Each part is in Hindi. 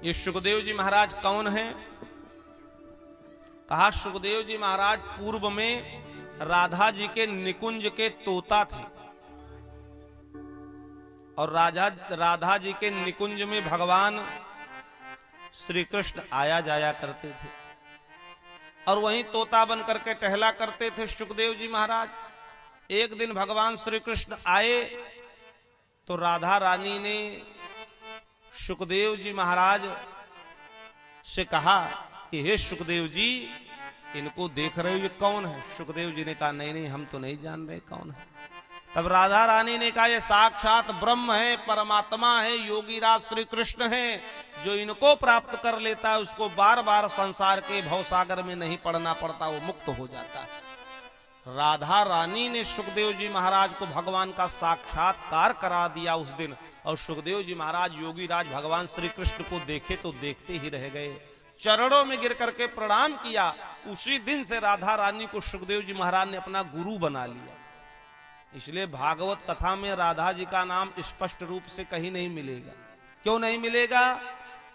ये सुखदेव जी महाराज कौन हैं? कहा सुखदेव जी महाराज पूर्व में राधा जी के निकुंज के तोता थे और राधा जी के निकुंज में भगवान श्री कृष्ण आया जाया करते थे और वहीं तोता बन करके टहला करते थे सुखदेव जी महाराज। एक दिन भगवान श्री कृष्ण आए तो राधा रानी ने सुखदेव जी महाराज से कहा कि हे सुखदेव जी, इनको देख रहे हो, ये कौन है? सुखदेव जी ने कहा नहीं नहीं, हम तो नहीं जान रहे कौन है। तब राधा रानी ने कहा ये साक्षात ब्रह्म है, परमात्मा है, योगीराज श्री कृष्ण है। जो इनको प्राप्त कर लेता है उसको बार बार संसार के भवसागर में नहीं पड़ना पड़ता, वो मुक्त हो जाता है। राधा रानी ने सुखदेव जी महाराज को भगवान का साक्षात्कार करा दिया उस दिन, और सुखदेव जी महाराज योगीराज भगवान श्री कृष्ण को देखे तो देखते ही रह गए, चरणों में गिर करके प्रणाम किया। उसी दिन से राधा रानी को सुखदेव जी महाराज ने अपना गुरु बना लिया। इसलिए भागवत कथा में राधा जी का नाम स्पष्ट रूप से कहीं नहीं मिलेगा। क्यों नहीं मिलेगा?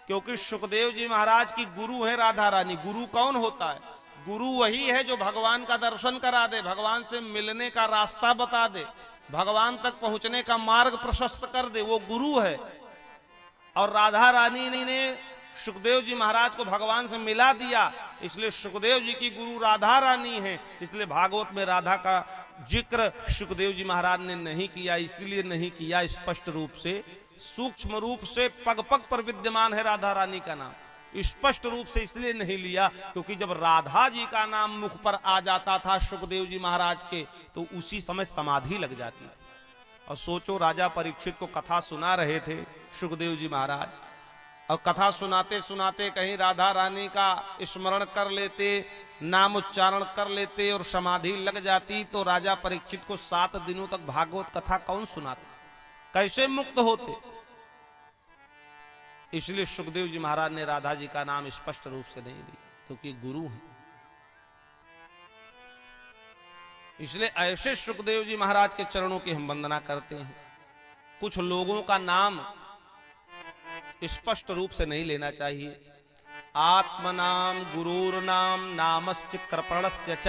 क्योंकि सुखदेव जी महाराज की गुरु है राधा रानी। गुरु कौन होता है? गुरु वही है जो भगवान का दर्शन करा दे, भगवान से मिलने का रास्ता बता दे, भगवान तक पहुंचने का मार्ग प्रशस्त कर दे, वो गुरु है। और राधा रानी ने सुखदेव जी महाराज को भगवान से मिला दिया, इसलिए सुखदेव जी की गुरु राधा रानी है। इसलिए भागवत में राधा का जिक्र सुखदेव जी महाराज ने नहीं किया। इसलिए नहीं किया, स्पष्ट रूप से सूक्ष्म रूप से पग पग पर विद्यमान है राधा रानी का नाम। स्पष्ट रूप से इसलिए नहीं लिया क्योंकि जब राधा जी का नाम मुख पर आ जाता था सुखदेव जी महाराज के, तो उसी समय समाधि लग जाती थी। और सोचो, राजा परीक्षित को कथा सुना रहे थे सुखदेव जी महाराज, और कथा सुनाते सुनाते कहीं राधा रानी का स्मरण कर लेते, नाम उच्चारण कर लेते और समाधि लग जाती, तो राजा परीक्षित को 7 दिनों तक भागवत कथा कौन सुनाते? कैसे मुक्त होते? इसलिए सुखदेव जी महाराज ने राधा जी का नाम स्पष्ट रूप से नहीं लिया, क्योंकि गुरु हैं। इसलिए ऐसे सुखदेव जी महाराज के चरणों की हम वंदना करते हैं। कुछ लोगों का नाम स्पष्ट रूप से नहीं लेना चाहिए। आत्मनाम गुरुर्नाम नामश्च कृपणस्य च।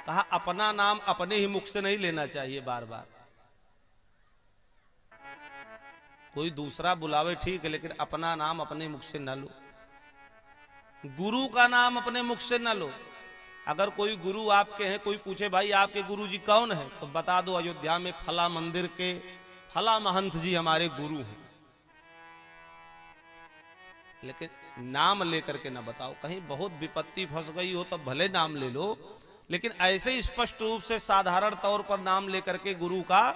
कहा अपना नाम अपने ही मुख से नहीं लेना चाहिए बार बार। कोई दूसरा बुलावे ठीक है, लेकिन अपना नाम अपने मुख से न लो। गुरु का नाम अपने मुख से न लो। अगर कोई गुरु आपके हैं, कोई पूछे भाई आपके गुरु जी कौन है, तो बता दो अयोध्या में फला मंदिर के फला महंत जी हमारे गुरु हैं। लेकिन नाम लेकर के न बताओ। कहीं बहुत विपत्ति फंस गई हो तब भले नाम ले लो, लेकिन ऐसे ही स्पष्ट रूप से साधारण तौर पर नाम लेकर के गुरु का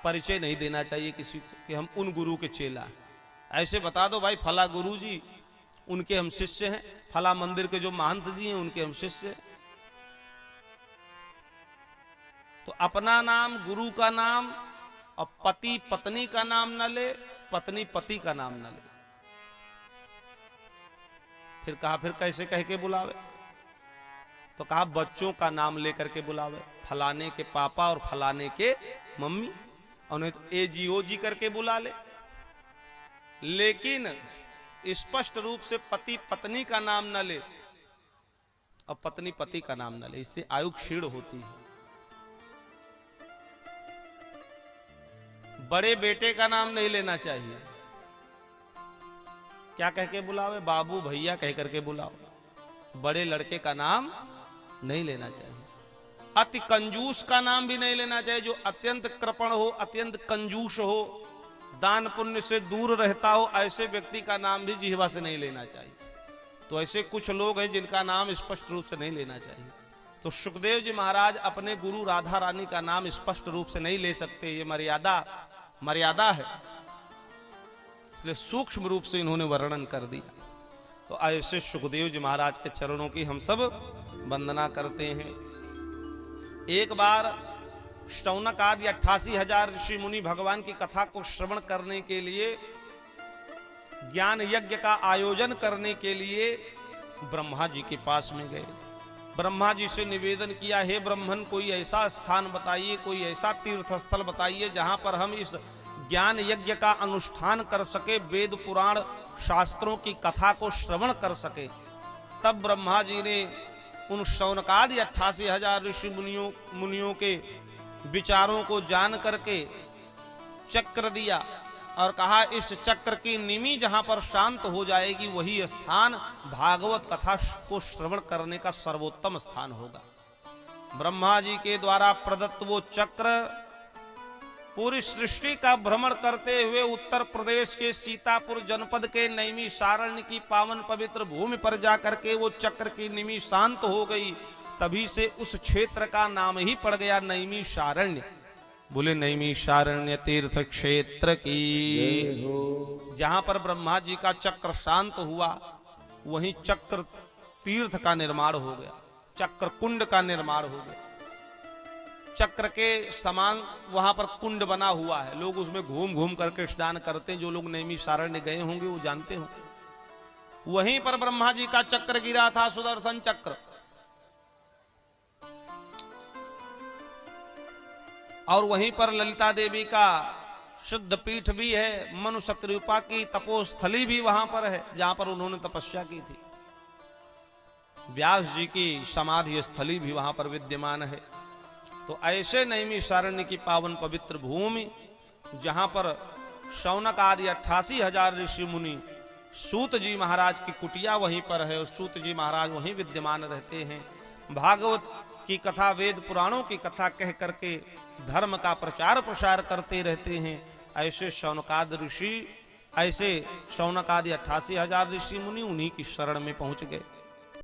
परिचय नहीं देना चाहिए किसी को कि हम उन गुरु के चेला। ऐसे बता दो भाई फला गुरु जी, उनके हम शिष्य हैं, फला मंदिर के जो महंत जी हैं उनके हम शिष्य हैं। तो अपना नाम, गुरु का नाम, और पति पत्नी का नाम न ले, पत्नी पति का नाम न ले। फिर कहा फिर कैसे कह के बुलावे? तो कहा बच्चों का नाम लेकर के बुलावे, फलाने के पापा और फलाने के मम्मी, उन्हें तो ए जी ओ जी करके बुला ले। लेकिन स्पष्ट रूप से पति पत्नी का नाम न ले और पत्नी पति का नाम न ले, इससे आयु क्षीण होती है। बड़े बेटे का नाम नहीं लेना चाहिए। क्या कह के बुलावे? बाबू भैया कह करके बुलाओ। बड़े लड़के का नाम नहीं लेना चाहिए। अति कंजूस का नाम भी नहीं लेना चाहिए। जो अत्यंत कृपण हो, अत्यंत कंजूस हो, दान पुण्य से दूर रहता हो, ऐसे व्यक्ति का नाम भी जिह्वा से नहीं लेना चाहिए। तो ऐसे कुछ लोग हैं जिनका नाम स्पष्ट रूप से नहीं लेना चाहिए। तो सुखदेव जी महाराज अपने गुरु राधा रानी का नाम स्पष्ट रूप से नहीं ले सकते। ये मर्यादा है, इसलिए सूक्ष्म रूप से इन्होंने वर्णन कर दिया। तो ऐसे सुखदेव जी महाराज के चरणों की हम सब वंदना करते हैं। एक बार शौनक आदि 88,000 ऋषि मुनि भगवान की कथा को श्रवण करने के लिए, ज्ञान यज्ञ का आयोजन करने के लिए ब्रह्मा जी के पास में गए। ब्रह्मा जी से निवेदन किया, हे ब्रह्मन, कोई ऐसा स्थान बताइए, कोई ऐसा तीर्थ स्थल बताइए जहां पर हम इस ज्ञान यज्ञ का अनुष्ठान कर सके, वेद पुराण शास्त्रों की कथा को श्रवण कर सके। तब ब्रह्मा जी ने उन शौनकादि 88,000 ऋषि मुनियों के विचारों को जान करके चक्र दिया और कहा इस चक्र की निमि जहां पर शांत हो जाएगी वही स्थान भागवत कथा को श्रवण करने का सर्वोत्तम स्थान होगा। ब्रह्मा जी के द्वारा प्रदत्त वो चक्र पूरी सृष्टि का भ्रमण करते हुए उत्तर प्रदेश के सीतापुर जनपद के नैमिषारण्य की पावन पवित्र भूमि पर जाकर के वो चक्र की निमि शांत हो गई। तभी से उस क्षेत्र का नाम ही पड़ गया नैमिषारण्य। बोले नैमिषारण्य तीर्थ क्षेत्र की। जहां पर ब्रह्मा जी का चक्र शांत हुआ वहीं चक्र तीर्थ का निर्माण हो गया, चक्र कुंड का निर्माण हो गया। चक्र के समान वहां पर कुंड बना हुआ है, लोग उसमें घूम घूम करके स्नान करते हैं। जो लोग नैमिषारण्य गए होंगे वो जानते हो। वहीं पर ब्रह्मा जी का चक्र गिरा था, सुदर्शन चक्र। और वहीं पर ललिता देवी का शुद्ध पीठ भी है, मनु शतरूपा की तपोस्थली भी वहां पर है जहां पर उन्होंने तपस्या की थी। व्यास जी की समाधि स्थली भी वहां पर विद्यमान है। तो ऐसे नैमिषारण्य की पावन पवित्र भूमि जहां पर शौनक आदि 88,000 ऋषि मुनि, सूत जी महाराज की कुटिया वहीं पर है और सूत जी महाराज वहीं विद्यमान रहते हैं। भागवत की कथा, वेद पुराणों की कथा कह करके धर्म का प्रचार प्रसार करते रहते हैं। ऐसे शौनकादि ऋषि, ऐसे शौनक आदि 88,000 ऋषि मुनि उन्हीं की शरण में पहुंच गए।